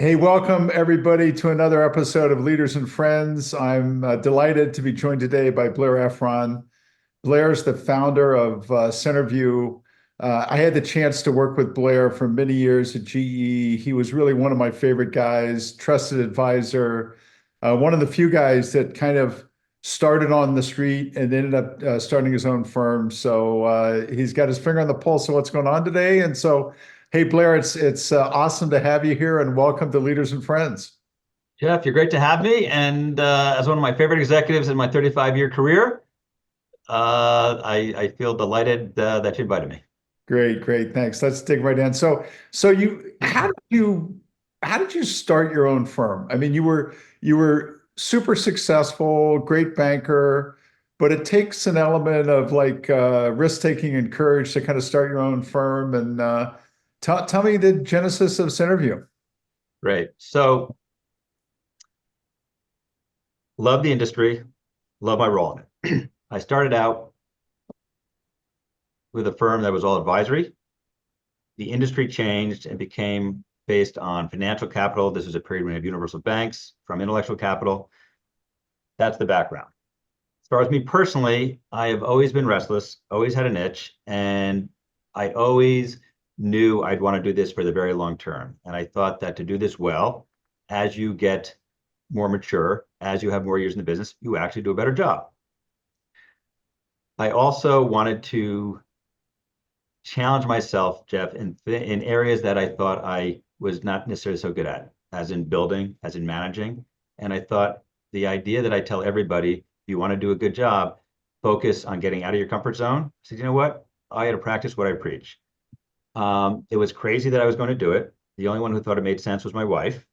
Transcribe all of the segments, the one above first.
Hey, welcome everybody to another episode of Leaders and Friends. I'm delighted to be joined today by Blair Effron. Blair is the founder of Centerview. I had the chance to work with Blair for many years at GE. He was really one of my favorite guys, trusted advisor, one of the few guys that kind of started on the street and ended up starting his own firm. So he's got his finger on the pulse of what's going on today. And so, hey, Blair, it's awesome to have you here and welcome to Leaders and Friends. Jeff, you're great to have me. And as one of my favorite executives in my 35-year career, I feel delighted that you invited me. Great, great. Thanks. Let's dig right in. So how did you start your own firm? I mean, you were super successful, great banker, but it takes an element of like risk taking and courage to kind of start your own firm. And tell me the genesis of Centerview. Great. So, love the industry, love my role in it. I started out with a firm that was all advisory. The industry changed and became based on financial capital. This was a period when we had universal banks from intellectual capital. That's the background. As far as me personally, I have always been restless, always had an itch, and I always knew I'd want to do this for the very long term. And I thought that to do this well, as you get more mature, as you have more years in the business, you actually do a better job. I also wanted to challenge myself, Jeff, in areas that I thought I was not necessarily so good at, as in building, as in managing. And I thought the idea that I tell everybody, if you want to do a good job, focus on getting out of your comfort zone. I said, you know what? I had to practice what I preach. It was crazy that I was going to do it. The only one who thought it made sense was my wife.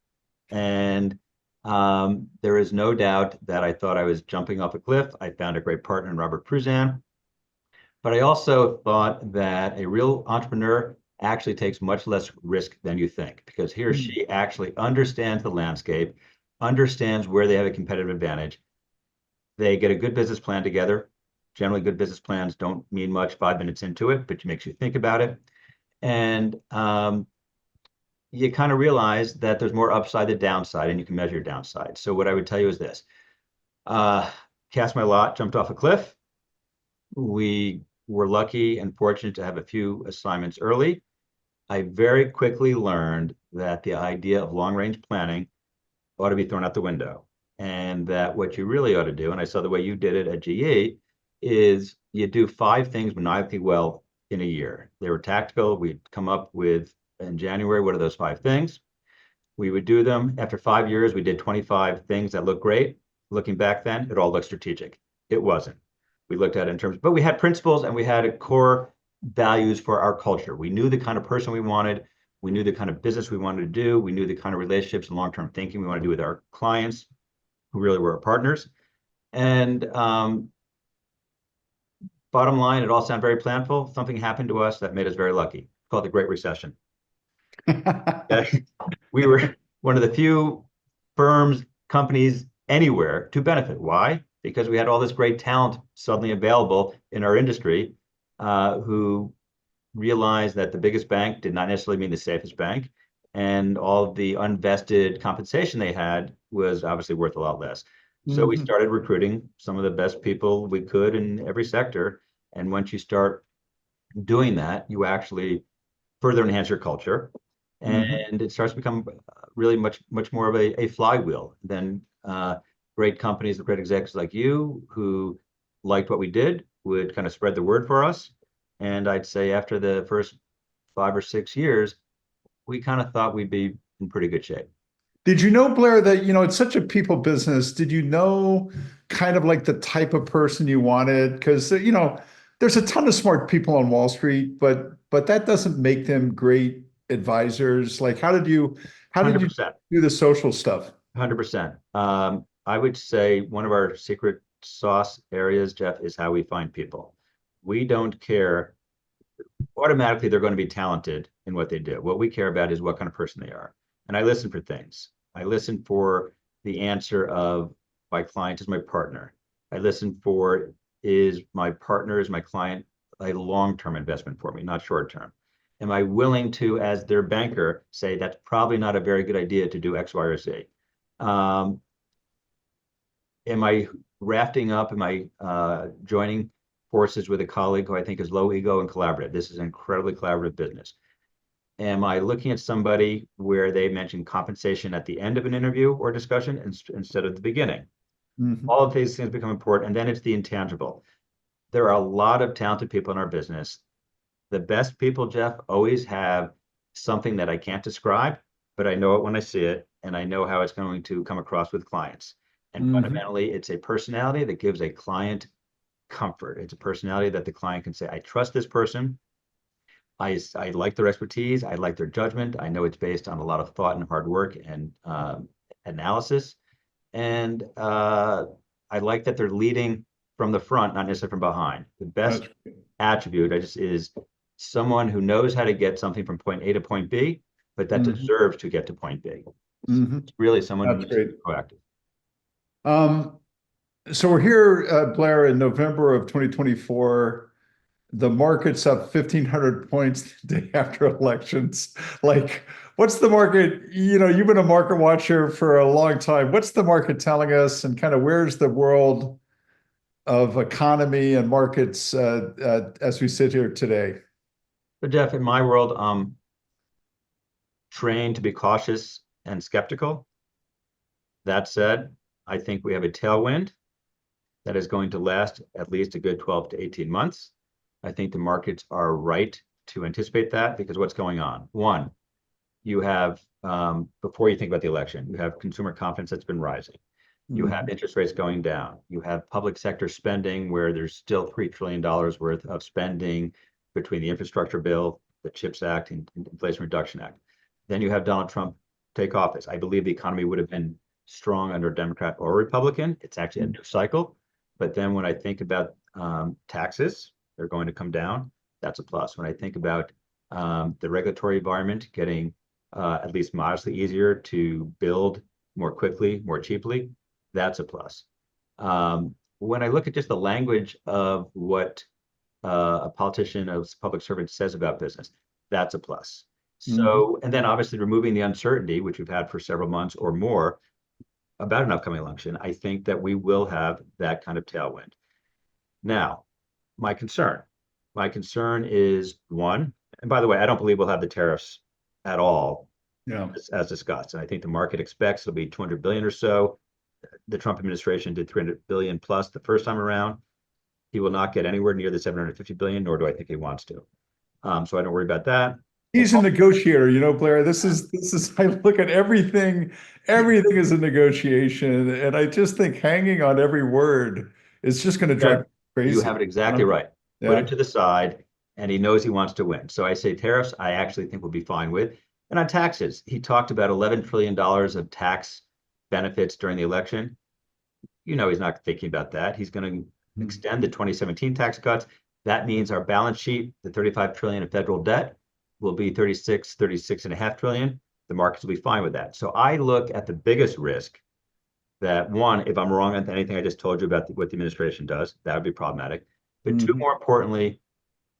And there is no doubt that I thought I was jumping off a cliff. I found a great partner in Robert Pruzan. But I also thought that a real entrepreneur actually takes much less risk than you think because he or she actually understands the landscape, understands where they have a competitive advantage. They get a good business plan together. Generally, good business plans don't mean much 5 minutes into it, but it makes you think about it. And you kind of realize that there's more upside than downside, and you can measure your downside. So what I would tell you is this. Cast my lot, jumped off a cliff. We were lucky and fortunate to have a few assignments early. I very quickly learned that the idea of long range planning ought to be thrown out the window. And that what you really ought to do, and I saw the way you did it at GE, is you do 5 things maniacally well in a year. They were tactical. We'd come up with in January, what are those 5 things? We would do them. After 5 years, we did 25 things that looked great. Looking back then, it all looked strategic. It wasn't. We looked at it in terms, but we had principles and we had a core values for our culture. We knew the kind of person we wanted. We knew the kind of business we wanted to do. We knew the kind of relationships and long-term thinking we want to do with our clients, who really were our partners. And bottom line, it all sounded very planful. Something happened to us that made us very lucky. It's called the Great Recession. We were one of the few firms, companies anywhere to benefit. Why? Because we had all this great talent suddenly available in our industry who realized that the biggest bank did not necessarily mean the safest bank. And all of the unvested compensation they had was obviously worth a lot less. So we Mhm. started recruiting some of the best people we could in every sector. And once you start doing that, you actually further enhance your culture. Mhm. And it starts to become really much more of a flywheel than great companies, great executives like you who liked what we did would kind of spread the word for us. And I'd say after the first 5 or 6 years, we kind of thought we'd be in pretty good shape. Did you know, Blair, that, it's such a people business? Did you know kind of like the type of person you wanted? Because, there's a ton of smart people on Wall Street, but that doesn't make them great advisors. Like, how did you 100%. do the social stuff? 100%. I would say one of our secret sauce areas, Jeff, is how we find people. We don't care automatically they're going to be talented in what they do. What we care about is what kind of person they are. And I listen for things. I listen for the answer of my client is my partner. I listen for is my partner, is my client a long-term investment for me, not short-term. Am I willing to, as their banker, say that's probably not a very good idea to do X, Y, or Z? Am I rafting up? Am I joining forces with a colleague who I think is low ego and collaborative? This is an incredibly collaborative business. Am I looking at somebody where they mention compensation at the end of an interview or discussion instead of the beginning? Mhm. All of these things become important. And then it's the intangible. There are a lot of talented people in our business. The best people, Jeff, always have something that I can't describe, but I know it when I see it, and I know how it's going to come across with clients. And Mhm. fundamentally, it's a personality that gives a client comfort. It's a personality that the client can say, I trust this person. I like their expertise. I like their judgment. I know it's based on a lot of thought and hard work and analysis. And I like that they're leading from the front, not necessarily from behind. The best That's attribute is someone who knows how to get something from point A to point B, but that mhm. deserves to get to point B. Mhm. It's really someone who That's needs to great. be proactive. Um, so we're here, Blair, in November of 2024. The market's up 1,500 points the day after elections. Like, what's the market? You've been a market watcher for a long time. What's the market telling us, and kind of where's the world of economy and markets as we sit here today? But Jeff, in my world, trained to be cautious and skeptical. That said, I think we have a tailwind that is going to last at least a good 12 to 18 months. I think the markets are right to anticipate that because what's going on? One, you have, before you think about the election, you have consumer confidence that's been rising. You have Mhm. interest rates going down. You have public sector spending where there's still $3 trillion worth of spending between the infrastructure bill, the CHIPS Act, and Inflation Reduction Act. Then you have Donald Trump take office. I believe the economy would have been strong under a Democrat or Republican. It's actually a new cycle. But then when I think about taxes, they're going to come down. That's a plus. When I think about the regulatory environment getting at least modestly easier to build more quickly, more cheaply, that's a plus. When I look at just the language of what a politician, a public servant says about business, that's a plus. Mhm. So, and then obviously removing the uncertainty, which we've had for several months or more about an upcoming election, I think that we will have that kind of tailwind. Now, my concern, my concern is one, and by the way, I don't believe we'll have the tariffs at all Yeah. as discussed. And I think the market expects it'll be 200 billion or so. The Trump administration did 300 billion plus the first time around. He will not get anywhere near the 750 billion, nor do I think he wants to. So I don't worry about that. And He's a negotiator, Blair. This is I look at everything, everything is a negotiation. And I just think hanging on every word is just going to drive yeah, me you crazy. have it exactly right. Put it Yeah. to the side, and he knows he wants to win. So I say tariffs, I actually think we'll be fine with. And on taxes, he talked about $11 trillion of tax benefits during the election. He's not thinking about that. He's going to Mhm. extend the 2017 tax cuts. That means our balance sheet, the 35 trillion of federal debt, will be 36 and a half trillion. The markets will be fine with that. So I look at the biggest risk that one, if I'm wrong on anything I just told you about what the administration does, that would be problematic. But two, Mhm. more importantly,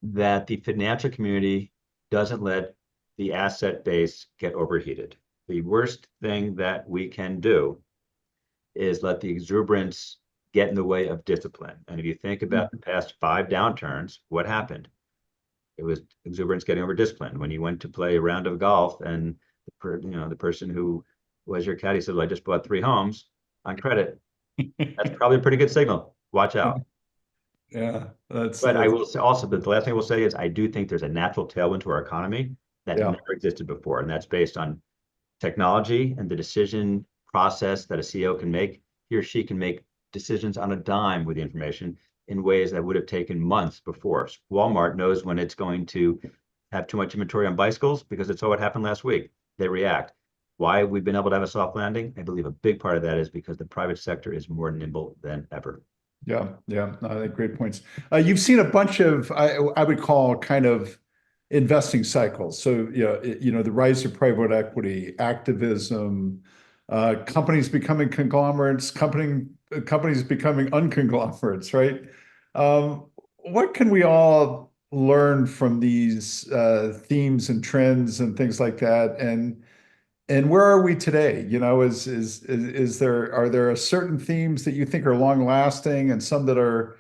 that the financial community doesn't let the asset base get overheated. The worst thing that we can do is let the exuberance get in the way of discipline. And if you think about the past 5 downturns, what happened? It was exuberance getting over discipline. When you went to play a round of golf and the person who was your caddy said, well, I just bought 3 homes on credit. That's probably a pretty good signal. Watch out. Yeah, that's But I that's will say also, but the last thing I will say is I do think there's a natural tailwind to our economy that yeah. never existed before. And that's based on technology and the decision process that a CEO can make. He or she can make decisions on a dime with the information in ways that would have taken months before. Walmart knows when it's going to have too much inventory on bicycles because it's what happened last week. They react. Why we've been able to have a soft landing? I believe a big part of that is because the private sector is more nimble than ever. Yeah, yeah, I think great points. You've seen a bunch of, I would call kind of investing cycles. So, the rise of private equity, activism, companies becoming conglomerates, companies becoming unconglomerates, right? What can we all learn from these themes and trends and things like that? And where are we today? Is there are there certain themes that you think are long lasting and some that are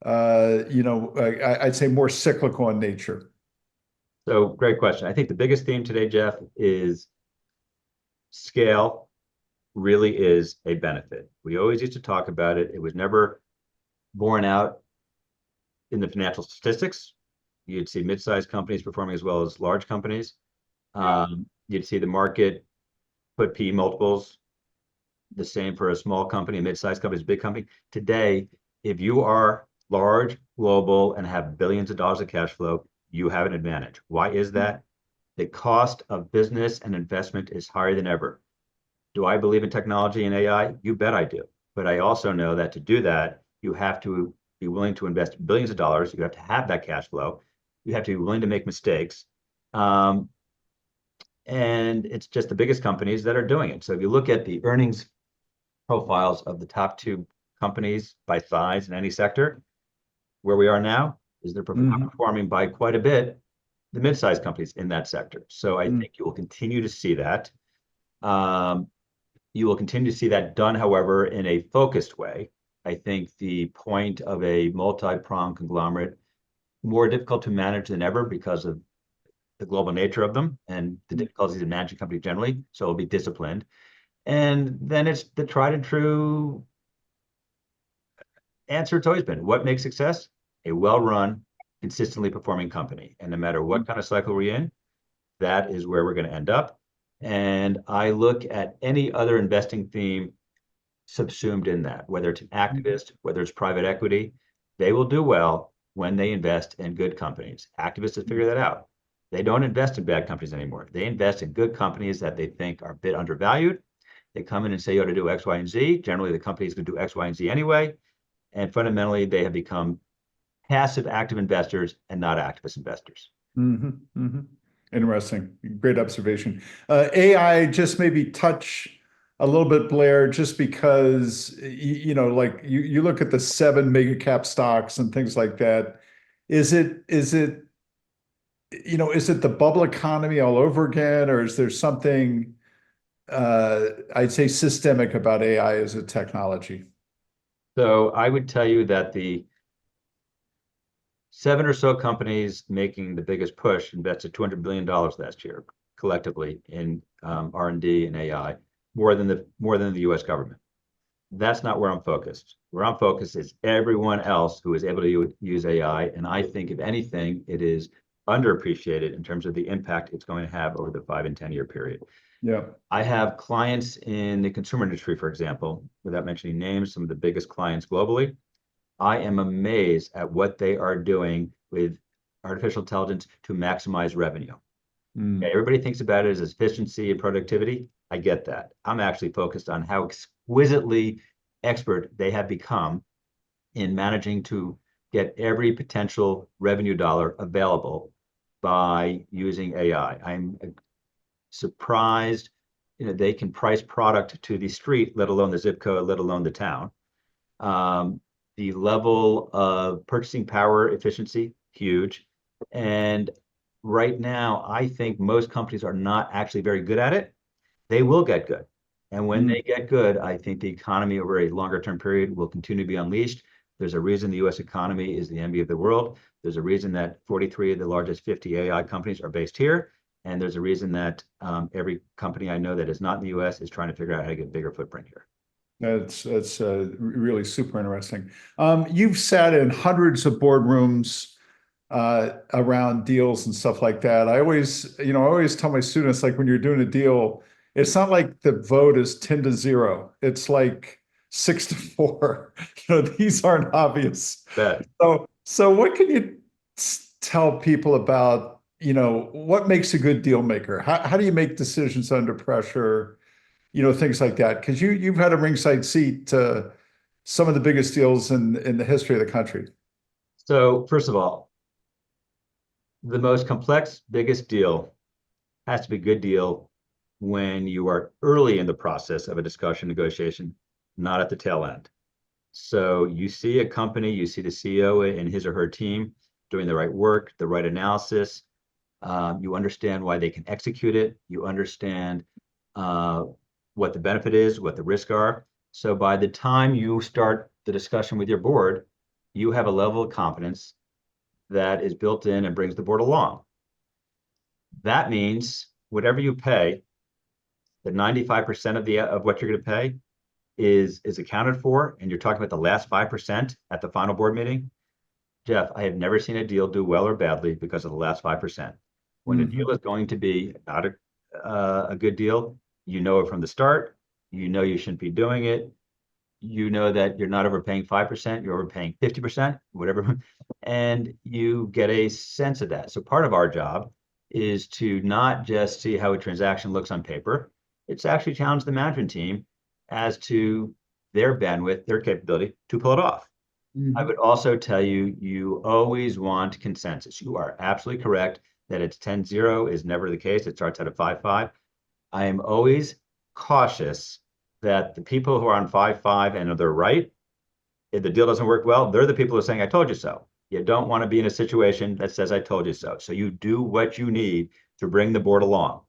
I'd say more cyclical in nature? So great question. I think the biggest theme today, Jeff, is scale really is a benefit. We always used to talk about it. It was never borne out in the financial statistics. You'd see mid-sized companies performing as well as large companies. You'd see the market put P multiples the same for a small company, a mid-sized company, a big company. Today, if you are large, global, and have billions of dollars of cash flow, you have an advantage. Why is that? The cost of business and investment is higher than ever. Do I believe in technology and AI? You bet I do. But I also know that to do that, you have to be willing to invest billions of dollars. You have to have that cash flow. You have to be willing to make mistakes. And it's just the biggest companies that are doing it. So if you look at the earnings profiles of the top two companies by size in any sector, where we are now is they're performing by quite a bit the mid-sized companies in that sector. So I think you will continue to see that. You will continue to see that done, however, in a focused way. I think the point of a multi-pronged conglomerate more difficult to manage than ever because of the global nature of them and the difficulties in managing companies generally. So it'll be disciplined. And then it's the tried and true answer. It's always been what makes success? A well-run, consistently performing company. And no matter what kind of cycle we're in, that is where we're going to end up. And I look at any other investing theme subsumed in that, whether it's an activist, whether it's private equity, they will do well when they invest in good companies. Activists have figured that out. They don't invest in bad companies anymore. They invest in good companies that they think are a bit undervalued. They come in and say you ought to do X, Y, and Z. Generally, the company is going to do X, Y, and Z anyway. And fundamentally, they have become passive active investors and not activist investors. Interesting. Great observation. AI just maybe touch a little bit, Blair, just because, like you look at the 7 mega cap stocks and things like that. Is it the bubble economy all over again, or is there something, I'd say, systemic about AI as a technology? So I would tell you that the 7 or so companies making the biggest push invested $200 billion last year collectively in R&D and AI, more than the U.S. government. That's not where I'm focused. Where I'm focused is everyone else who is able to use AI. And I think, if anything, it is underappreciated in terms of the impact it's going to have over the 5 and 10-year period. Yeah. I have clients in the consumer industry, for example, without mentioning names, some of the biggest clients globally. I am amazed at what they are doing with artificial intelligence to maximize revenue. Okay, everybody thinks about it as efficiency and productivity. I get that. I'm actually focused on how exquisitely expert they have become in managing to get every potential revenue dollar available by using AI. I'm surprised, they can price product to the street, let alone the zip code, let alone the town. The level of purchasing power efficiency, huge. And right now, I think most companies are not actually very good at it. They will get good. And when they get good, I think the economy over a longer term period will continue to be unleashed. There's a reason the US economy is the envy of the world. There's a reason that 43 of the largest 50 AI companies are based here. And there's a reason that every company I know that is not in the US is trying to figure out how to get a bigger footprint here. That's really super interesting. You've sat in hundreds of boardrooms around deals and stuff like that. I always tell my students, like, when you're doing a deal, it's not like the vote is 10-0. It's like 6-4. These aren't obvious. Bet. So what can you tell people about, what makes a good deal maker? How do you make decisions under pressure? Things like that, because you've had a ringside seat to some of the biggest deals in the history of the country. So first of all, the most complex, biggest deal has to be a good deal when you are early in the process of a discussion, negotiation, not at the tail end. So you see a company, you see the CEO and his or her team, doing the right work, the right analysis. You understand why they can execute it. You understand what the benefit is, what the risks are. So by the time you start the discussion with your board, you have a level of confidence that is built in and brings the board along. That means whatever you pay, the 95% of what you're going to pay is accounted for, and you're talking about the last 5% at the final board meeting. Jeff, I have never seen a deal do well or badly because of the last 5%. When a deal is going to be not a good deal, you know it from the start. You know you shouldn't be doing it. You know that you're not overpaying 5%, you're overpaying 50%, whatever, and you get a sense of that. So part of our job is to not just see how a transaction looks on paper, it's actually challenge the management team as to their bandwidth, their capability to pull it off. I would also tell you, you always want consensus. You are absolutely correct that it's 10-0 is never the case. It starts at a 5-5. I am always cautious that the people who are on 5-5 and they're right, if the deal doesn't work well, they're the people who are saying, I told you so. You don't want to be in a situation that says, I told you so. So you do what you need to bring the board along.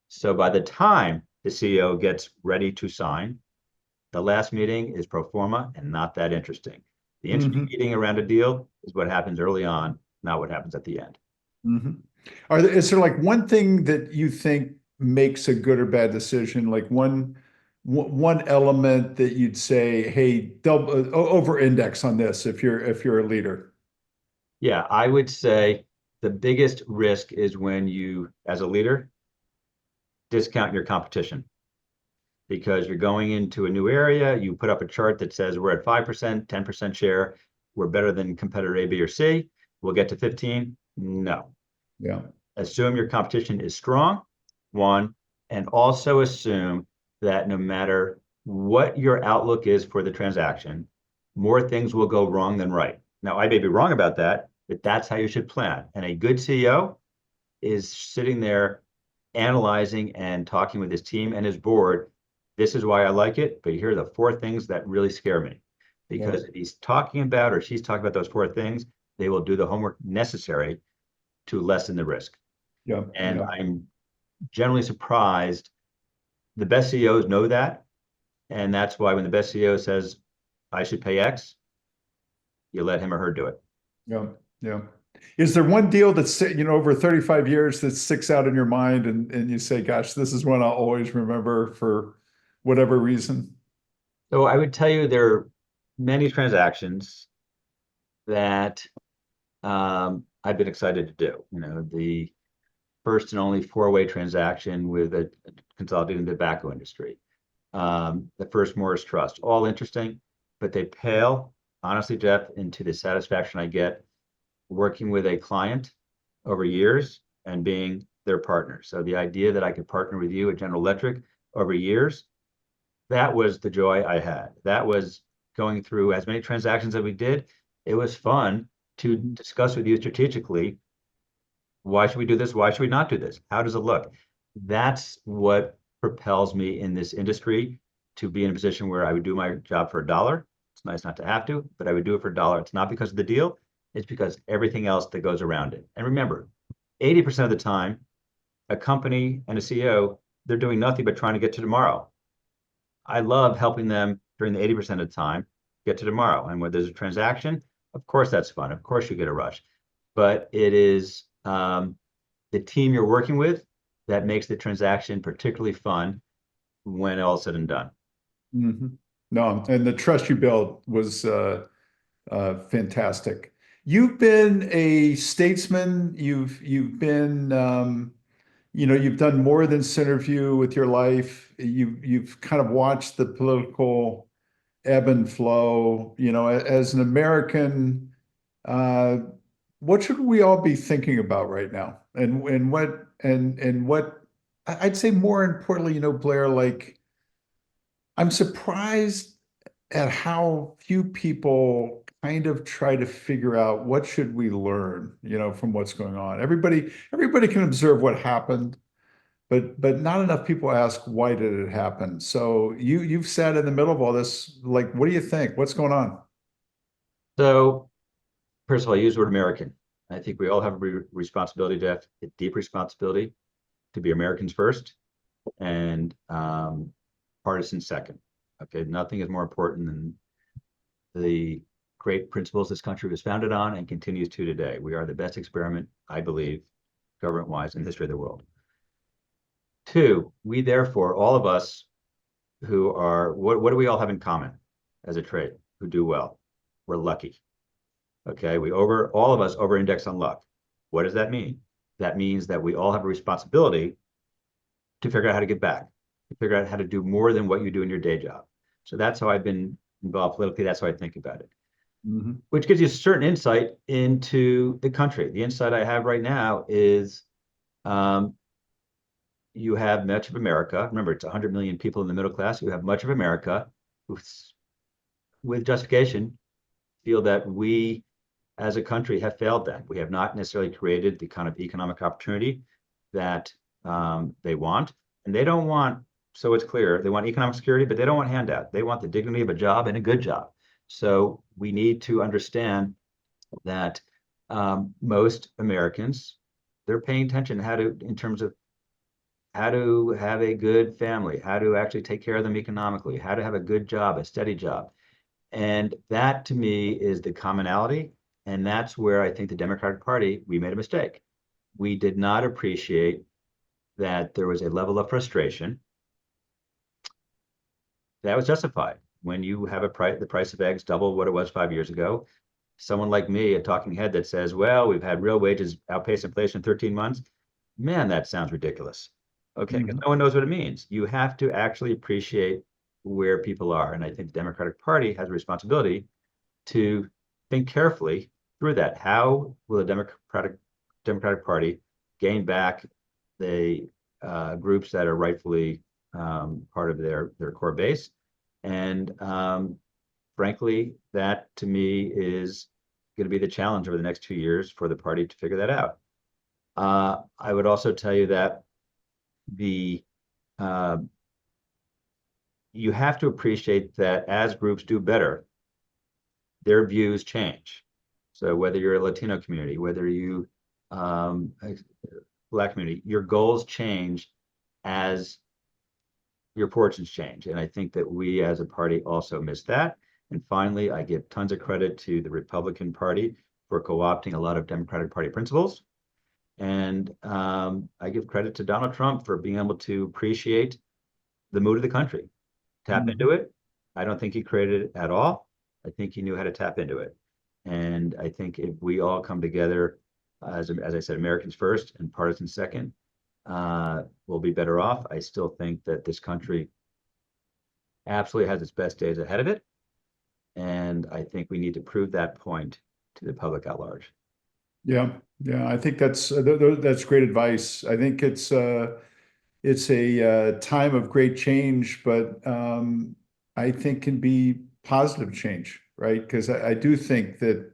So by the time the CEO gets ready to sign, the last meeting is pro forma and not that interesting. The interesting meeting around a deal is what happens early on, not what happens at the end. Is there like one thing that you think makes a good or bad decision? Like one element that you'd say, hey, over index on this if you're a leader? Yeah, I would say the biggest risk is when you, as a leader, discount your competition because you're going into a new area. You put up a chart that says we're at 5%, 10% share. We're better than competitor A, B, or C. We'll get to 15. No. Yeah. Assume your competition is strong, one, and also assume that no matter what your outlook is for the transaction, more things will go wrong than right. Now, I may be wrong about that, but that's how you should plan. And a good CEO is sitting there analyzing and talking with his team and his board. This is why I like it, but here are the 4 things that really scare me. Because if he's talking about or she's talking about those 4 things, they will do the homework necessary to lessen the risk. And I'm generally surprised. The best CEOs know that. And that's why when the best CEO says, I should pay X, you let him or her do it. Yeah. Is there one deal that's, over 35 years that sticks out in your mind and you say, gosh, this is one I'll always remember for whatever reason? So I would tell you there are many transactions that I've been excited to do. The first and only 4-way transaction with a consolidating tobacco industry. The first Morris Trust, all interesting, but they pale, honestly, Jeff, into the satisfaction I get working with a client over years and being their partner. So the idea that I could partner with you at General Electric over years, that was the joy I had. That was going through as many transactions as we did. It was fun to discuss with you strategically. Why should we do this? Why should we not do this? How does it look? That's what propels me in this industry to be in a position where I would do my job for $1. It's nice not to have to, but I would do it for $1. It's not because of the deal. It's because everything else that goes around it. And remember, 80% of the time, a company and a CEO, they're doing nothing but trying to get to tomorrow. I love helping them during the 80% of the time get to tomorrow. And when there's a transaction, of course, that's fun. Of course, you get a rush. But it is the team you're working with that makes the transaction particularly fun when all's said and done. No, and the trust you built was fantastic. You've been a statesman. You've been you've done more than Centerview with your life. You've kind of watched the political ebb and flow. As an American, what should we all be thinking about right now? And what I'd say more importantly, Blair, like I'm surprised at how few people kind of try to figure out what should we learn, from what's going on. Everybody can observe what happened, but not enough people ask why did it happen. So you've sat in the middle of all this. Like, what do you think? What's going on? So first of all, I use the word American. I think we all have a responsibility, Jeff, a deep responsibility to be Americans first and partisan second. Okay, nothing is more important than the great principles this country was founded on and continues to today. We are the best experiment, I believe, government-wise in the history of the world. Two, we therefore, all of us who are, what do we all have in common as a trait who do well? We're lucky. Okay, all of us over-index on luck. What does that mean? That means that we all have a responsibility to figure out how to get back, to figure out how to do more than what you do in your day job. So that's how I've been involved politically. That's how I think about it. Mm-hmm. Which gives you a certain insight into the country. The insight I have right now is you have much of America. Remember, it's 100 million people in the middle class. You have much of America who, with justification, feel that we as a country have failed them. We have not necessarily created the kind of economic opportunity that they want. And they don't want, so it's clear, they want economic security, but they don't want handout. They want the dignity of a job and a good job. So we need to understand that most Americans, they're paying attention in terms of how to have a good family, how to actually take care of them economically, how to have a good job, a steady job. And that to me is the commonality. And that's where I think the Democratic Party, we made a mistake. We did not appreciate that there was a level of frustration that was justified. When you have the price of eggs double what it was 5 years ago, someone like me, a talking head that says, well, we've had real wages outpace inflation in 13 months, man, that sounds ridiculous. Okay, because no one knows what it means. You have to actually appreciate where people are. And I think the Democratic Party has a responsibility to think carefully through that. How will the Democratic Party gain back the groups that are rightfully part of their core base? And frankly, that to me is going to be the challenge over the next 2 years for the party to figure that out. I would also tell you that you have to appreciate that as groups do better, their views change. So whether you're a Latino community, whether you Black community, your goals change as your fortunes change. And I think that we as a party also missed that. And finally, I give tons of credit to the Republican Party for co-opting a lot of Democratic Party principles. And I give credit to Donald Trump for being able to appreciate the mood of the country, tap into it. I don't think he created it at all. I think he knew how to tap into it. And I think if we all come together, as I said, Americans first and partisans second, we'll be better off. I still think that this country absolutely has its best days ahead of it. And I think we need to prove that point to the public at large. Yeah, I think that's great advice. I think it's a time of great change, but I think can be positive change, right? Because I do think that,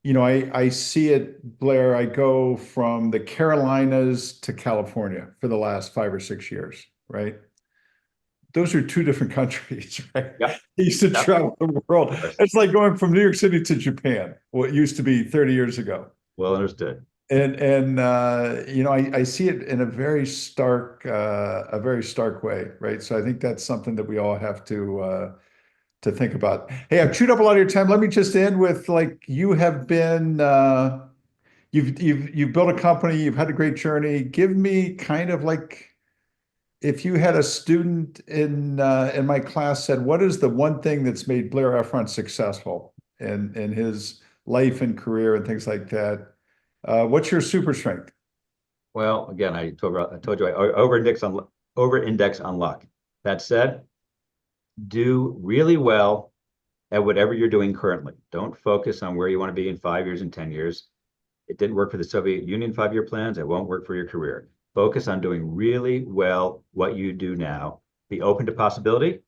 I see it, Blair. I go from the Carolinas to California for the last 5 or 6 years, right? Those are two different countries, right? Yep. I used to travel the world. It's like going from New York City to Japan, what used to be 30 years ago. Well understood. And I see it in a very stark way, right? So I think that's something that we all have to think about. Hey, I've chewed up a lot of your time. Let me just end with, like, you have been you've built a company, you've had a great journey. Give me kind of like, if you had a student in my class said, what is the one thing that's made Blair Effron successful in his life and career and things like that? What's your super strength? Well, again, I told you I over-index on luck. That said, do really well at whatever you're doing currently. Don't focus on where you want to be in 5 years and 10 years. It didn't work for the Soviet Union 5-year plans. It won't work for your career. Focus on doing really well what you do now. Be open to possibility,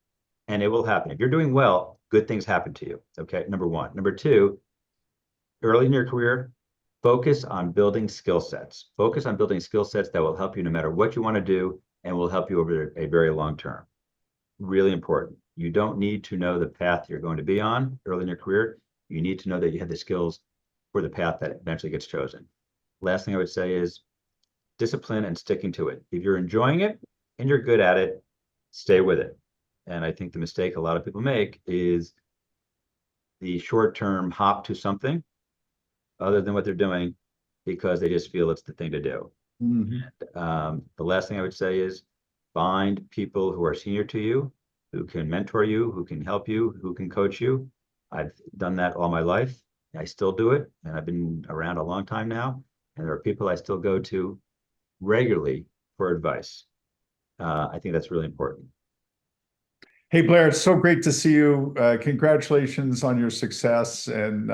and it will happen. If you're doing well, good things happen to you. Okay, number one. Number two, early in your career, focus on building skill sets. Focus on building skill sets that will help you no matter what you want to do and will help you over a very long term. Really important. You don't need to know the path you're going to be on early in your career. You need to know that you have the skills for the path that eventually gets chosen. Last thing I would say is discipline and sticking to it. If you're enjoying it and you're good at it, stay with it. And I think the mistake a lot of people make is the short-term hop to something other than what they're doing because they just feel it's the thing to do. The last thing I would say is find people who are senior to you, who can mentor you, who can help you, who can coach you. I've done that all my life. I still do it, and I've been around a long time now. And there are people I still go to regularly for advice. I think that's really important. Hey, Blair, it's so great to see you. Congratulations on your success. And,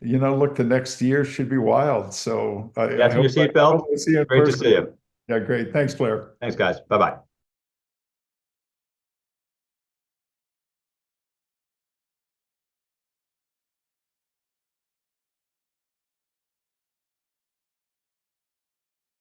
look, the next year should be wild. So I That's your hope seatbelt. I see you in Great to person. see you. Yeah, great. Thanks, Blair. Thanks, guys. Bye-bye.